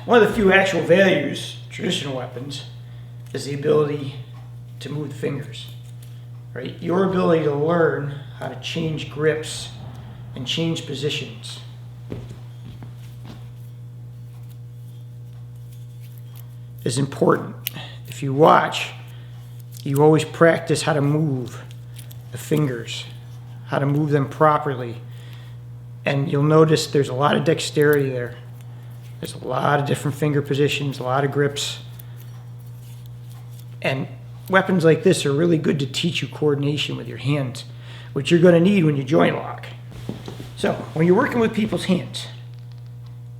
one of the few actual values, traditional weapons, is the ability to move the fingers, right? Your ability to learn how to change grips and change positions. Is important. If you watch, you always practice how to move the fingers, how to move them properly. And you'll notice there's a lot of dexterity there. There's a lot of different finger positions, a lot of grips. And weapons like this are really good to teach you coordination with your hands, which you're going to need when you joint lock. So when you're working with people's hands,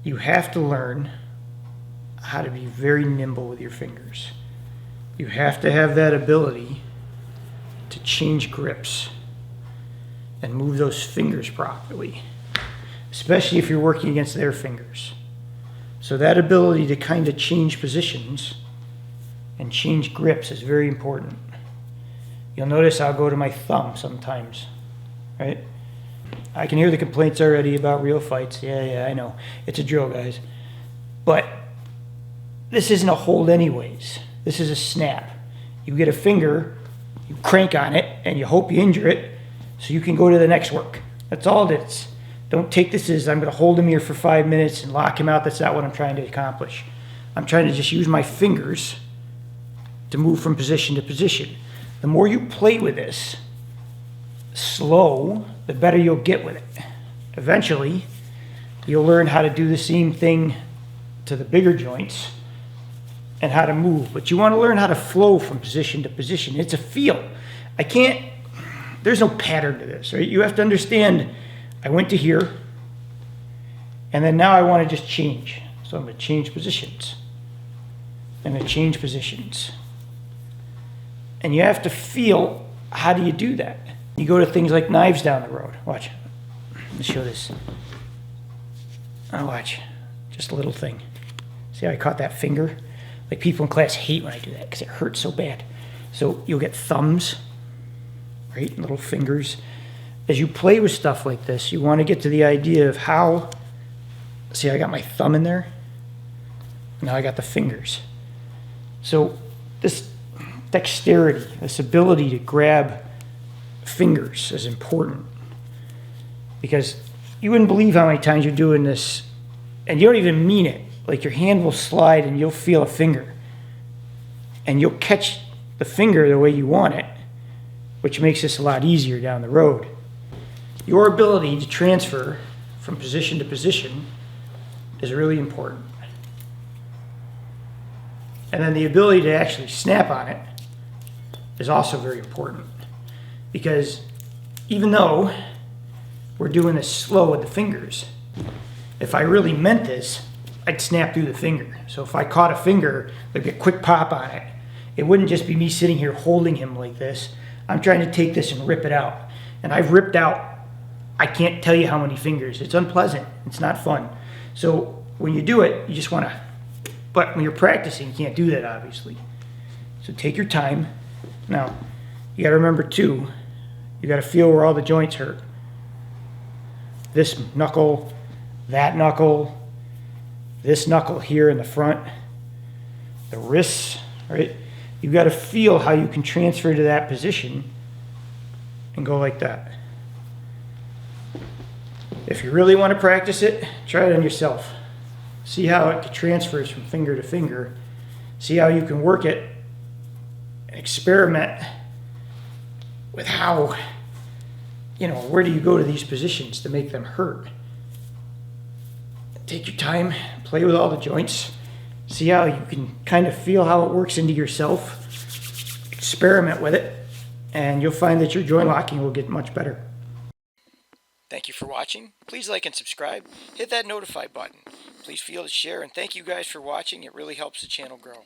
you have to learn how to be very nimble with your fingers. You have to have that ability to change grips and move those fingers properly, especially if you're working against their fingers. So that ability to kind of change positions and change grips is very important. You'll notice I'll go to my thumb sometimes, right? I can hear the complaints already about real fights. Yeah, I know. It's a drill, guys. But this isn't a hold anyways. This is a snap. You get a finger, you crank on it, and you hope you injure it so you can go to the next work. That's all it is. Don't take this as I'm going to hold him here for 5 minutes and lock him out. That's not what I'm trying to accomplish. I'm trying to just use my fingers to move from position to position. The more you play with this, slow, the better you'll get with it. Eventually, you'll learn how to do the same thing to the bigger joints and how to move. But you want to learn how to flow from position to position. It's a feel. There's no pattern to this, right? You have to understand, I went to here, and then now I want to just change. So I'm going to change positions. I'm going to change positions. And you have to feel, how do you do that? You go to things like knives down the road. Watch. Let me show this. Oh, watch. Just a little thing. See how I caught that finger? Like people in class hate when I do that because it hurts so bad. So you'll get thumbs, right? Little fingers. As you play with stuff like this, you want to get to the idea of how, see, I got my thumb in there. Now I got the fingers. So this dexterity, this ability to grab fingers is important, because you wouldn't believe how many times you're doing this and you don't even mean it. Like your hand will slide and you'll feel a finger and you'll catch the finger the way you want it, which makes this a lot easier down the road. Your ability to transfer from position to position is really important. And then the ability to actually snap on it is also very important, because even though we're doing this slow with the fingers, if I really meant this, I'd snap through the finger. So if I caught a finger, there'd be a quick pop on it. It wouldn't just be me sitting here holding him like this. I'm trying to take this and rip it out. And I've ripped out, I can't tell you how many fingers. It's unpleasant. It's not fun. So when you do it, you just want to, but when you're practicing, you can't do that, obviously. So take your time. Now, you got to remember too, you got to feel where all the joints hurt. This knuckle, that knuckle, this knuckle here in the front, the wrists, right? You got to feel how you can transfer to that position and go like that. If you really want to practice it, try it on yourself. See how it transfers from finger to finger. See how you can work it. Experiment with how, where do you go to these positions to make them hurt? Take your time, play with all the joints, see how you can kind of feel how it works into yourself, experiment with it, and you'll find that your joint locking will get much better. Thank you for watching. Please like and subscribe. Hit that notify button. Please feel to share, and thank you guys for watching. It really helps the channel grow.